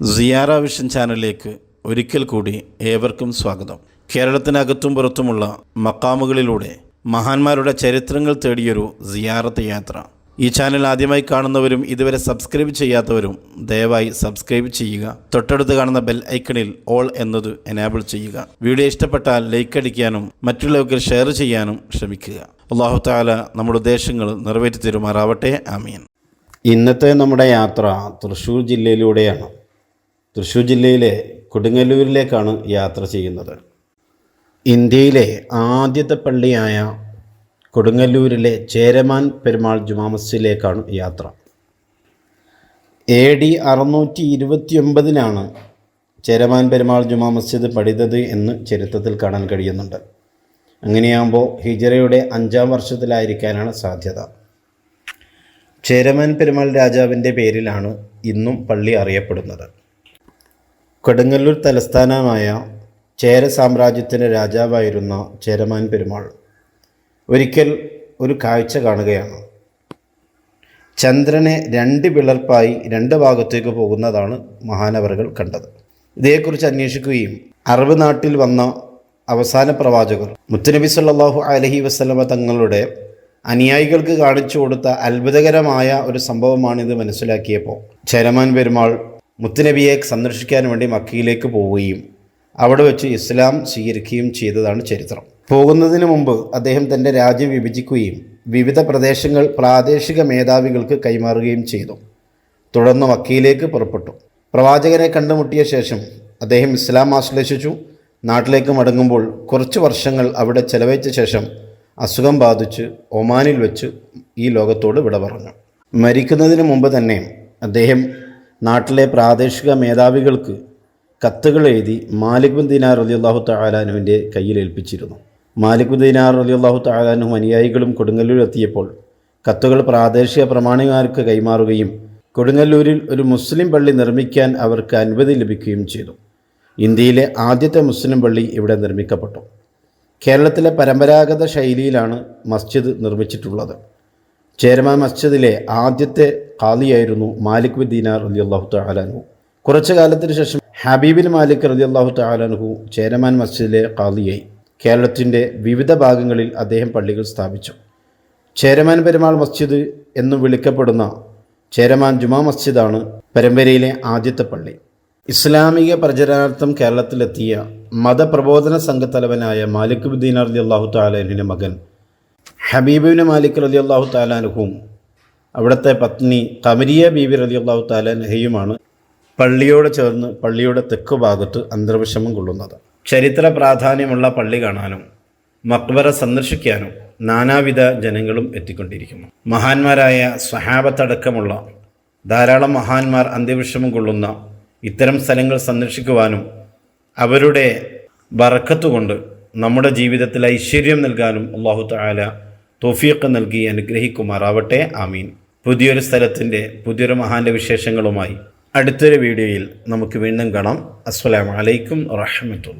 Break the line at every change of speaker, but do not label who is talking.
സിയാറ vision ചാനലിലേക്ക് ഒരിക്കൽ കൂടി ഏവർക്കും സ്വാഗതം. കേരളത്തിനകത്തും പുറത്തുമുള്ള മക്കാമുകളിലൂടെ മഹാന്മാരുടെ ചരിത്രങ്ങൾ തേടിയൊരു സിയാറത്ത് യാത്ര. ഈ ചാനൽ ആദ്യമായി കാണുന്നവരും ഇതുവരെ സബ്സ്ക്രൈബ് ചെയ്യാത്തവരും ദയവായി സബ്സ്ക്രൈബ് ചെയ്യുക. തൊട്ടടുത്ത് കാണുന്ന ബെൽ ഐക്കണിൽ ഓൾ എന്നത് എനേബിൾ ചെയ്യുക. വീഡിയോ ഇഷ്ടപ്പെട്ടാൽ ലൈക്ക് അടിക്കാനും മറ്റുള്ളവർക്ക് ഷെയർ ചെയ്യാനും ശ്രമിക്കുക. അല്ലാഹു തആല നമ്മുടെ ഉദ്ദേശങ്ങൾ നിറവേറ്റി തരുമാറാവട്ടെ. ആമീൻ. ഇന്നത്തെ നമ്മുടെ യാത്ര തൃശ്ശൂർ ജില്ലയിലൂടെയാണ്. തൃശ്ശൂർ ജില്ലയിലെ കൊടുങ്ങല്ലൂരിലേക്കാണ് യാത്ര ചെയ്യുന്നത്. ഇന്ത്യയിലെ ആദ്യത്തെ പള്ളിയായ കൊടുങ്ങല്ലൂരിലെ ചേരമാൻ പെരുമാൾ ജുമാ മസ്ജിദിലേക്കാണ് യാത്ര. AD 629 ചേരമാൻ പെരുമാൾ ജുമാ മസ്ജിദ് പണിതത് എന്ന് ചരിത്രത്തിൽ കാണാൻ കഴിയുന്നുണ്ട്. അങ്ങനെയാകുമ്പോൾ ഹിജറയുടെ 5ാം വർഷത്തിലായിരിക്കാനാണ് സാധ്യത. ചേരമാൻ പെരുമാൾ രാജാവിൻ്റെ പേരിലാണ് ഇന്നും പള്ളി അറിയപ്പെടുന്നത്. കൊടുങ്ങല്ലൂർ തലസ്ഥാനമായ ചേര സാമ്രാജ്യത്തിൻ്റെ രാജാവായിരുന്ന ചേരമാൻ പെരുമാൾ ഒരിക്കൽ ഒരു കാഴ്ച കാണുകയാണ്. ചന്ദ്രനെ 2 പിളർപ്പായി 2 ഭാഗത്തേക്ക് പോകുന്നതാണ് മഹാനവറുകൾ കണ്ടത്. ഇതേക്കുറിച്ച് അന്വേഷിക്കുകയും അറബ് നാട്ടിൽ വന്ന അവസാന പ്രവാചകർ മുത്തുനബി സല്ലല്ലാഹു അലൈഹി വസല്ലമ തങ്ങളുടെ അനുയായികൾക്ക് കാണിച്ചു കൊടുത്ത അത്ഭുതകരമായ ഒരു സംഭവമാണിത് മനസ്സിലാക്കിയപ്പോൾ ചേരമാൻ പെരുമാൾ മുത്തുനബിയെ സന്ദർശിക്കാൻ വേണ്ടി മക്കയിലേക്ക് പോവുകയും അവിടെ വെച്ച് ഇസ്ലാം സ്വീകരിക്കുകയും ചെയ്തതാണ് ചരിത്രം. പോകുന്നതിന് മുമ്പ് അദ്ദേഹം തൻ്റെ രാജ്യം വിഭജിക്കുകയും വിവിധ പ്രദേശങ്ങൾ പ്രാദേശിക മേധാവികൾക്ക് കൈമാറുകയും ചെയ്തു. തുടർന്ന് മക്കയിലേക്ക് പുറപ്പെട്ടു. പ്രവാചകനെ കണ്ടുമുട്ടിയ ശേഷം അദ്ദേഹം ഇസ്ലാം ആശ്ലേഷിച്ചു. നാട്ടിലേക്ക് മടങ്ങുമ്പോൾ കുറച്ച് വർഷങ്ങൾ അവിടെ ചെലവഴിച്ച ശേഷം അസുഖം ബാധിച്ച് ഒമാനിൽ വെച്ച് ഈ ലോകത്തോട് വിട പറഞ്ഞു. മരിക്കുന്നതിന് മുമ്പ് തന്നെ അദ്ദേഹം നാട്ടിലെ പ്രാദേശിക മേധാവികൾക്ക് കത്തുകൾ എഴുതി മാലിക് ബിൻ ദീനാർ റളിയല്ലാഹു തആല അൻഹുവിൻ്റെ കയ്യിൽ ഏൽപ്പിച്ചിരുന്നു. മാലിക് ബിൻ ദീനാർ റളിയല്ലാഹു തആല അൻഹു അനുയായികളും കൊടുങ്ങല്ലൂരിൽ എത്തിയപ്പോൾ കത്തുകൾ പ്രാദേശിക പ്രമാണിമാർക്ക് കൈമാറുകയും കൊടുങ്ങല്ലൂരിൽ ഒരു മുസ്ലിം പള്ളി നിർമ്മിക്കാൻ അവർക്ക് അനുമതി ലഭിക്കുകയും ചെയ്തു. ഇന്ത്യയിലെ ആദ്യത്തെ മുസ്ലിം പള്ളി ഇവിടെ നിർമ്മിക്കപ്പെട്ടു. കേരളത്തിലെ പരമ്പരാഗത ശൈലിയിലാണ് മസ്ജിദ് നിർമ്മിച്ചിട്ടുള്ളത്. ചേരമാൻ മസ്ജിദിലെ ആദ്യത്തെ ഖാദിയായിരുന്നു മാലിക് ബിൻ ദീനാർ റളിയല്ലാഹു തആല അൻഹു. കുറച്ചു കാലത്തിന് ശേഷം ഹബീബിൻ മാലിക് റളിയല്ലാഹു തആല അൻഹു ചേരമാൻ മസ്ജിദിലെ ഖാദിയായി. കേരളത്തിൻ്റെ വിവിധ ഭാഗങ്ങളിൽ അദ്ദേഹം പള്ളികൾ സ്ഥാപിച്ചു. ചേരമാൻ പെരുമാൾ മസ്ജിദ് എന്നു വിളിക്കപ്പെടുന്ന ചേരമാൻ ജുമാ മസ്ജിദാണ് പരമ്പരയിലെ ആദ്യത്തെ പള്ളി. ഇസ്ലാമിക പ്രചരണാർത്ഥം കേരളത്തിലെത്തിയ മതപ്രബോധന സംഘത്തലവനായ മാലിക് ബിൻ ദീനാർ റളിയല്ലാഹു തആല അൻഹുവിൻ്റെ മകൻ ഹബീബിൻ മാലിക് റളിയല്ലാഹു തആല അൻഹുവും അവിടുത്തെ പത്നി ഖമരിയ ബീവി റളിയല്ലാഹു തആല അൻഹയുമാണ് പള്ളിയോട് ചേർന്ന് പള്ളിയുടെ തെക്ക് ഭാഗത്ത് അന്തർവിഷമം കൊള്ളുന്നത്. ചരിത്ര പ്രാധാന്യമുള്ള പള്ളി കാണാനും മക്ബറ സന്ദർശിക്കാനും നാനാവിധ ജനങ്ങളും എത്തിക്കൊണ്ടിരിക്കുന്നു. മഹാന്മാരായ സ്വഹാബത്തടക്കമുള്ള ധാരാളം മഹാന്മാർ അന്ത്യവിഷമം കൊള്ളുന്ന ഇത്തരം സ്ഥലങ്ങൾ സന്ദർശിക്കുവാനും അവരുടെ ബറക്കത്ത് കൊണ്ട് നമ്മുടെ ജീവിതത്തിൽ ഐശ്വര്യം നൽകാനും അല്ലാഹു തആല തൗഫീഖ് നൽകി അനുഗ്രഹിക്കുമാറാവട്ടെ. ആമീൻ. പുതിയൊരു സ്ഥലത്തിൻ്റെ പുതിയൊരു മഹാൻ്റെ വിശേഷങ്ങളുമായി അടുത്തൊരു വീഡിയോയിൽ നമുക്ക് വീണ്ടും കാണാം. അസ്സലാമു അലൈക്കും വറഹ്മത്തുള്ളാഹി.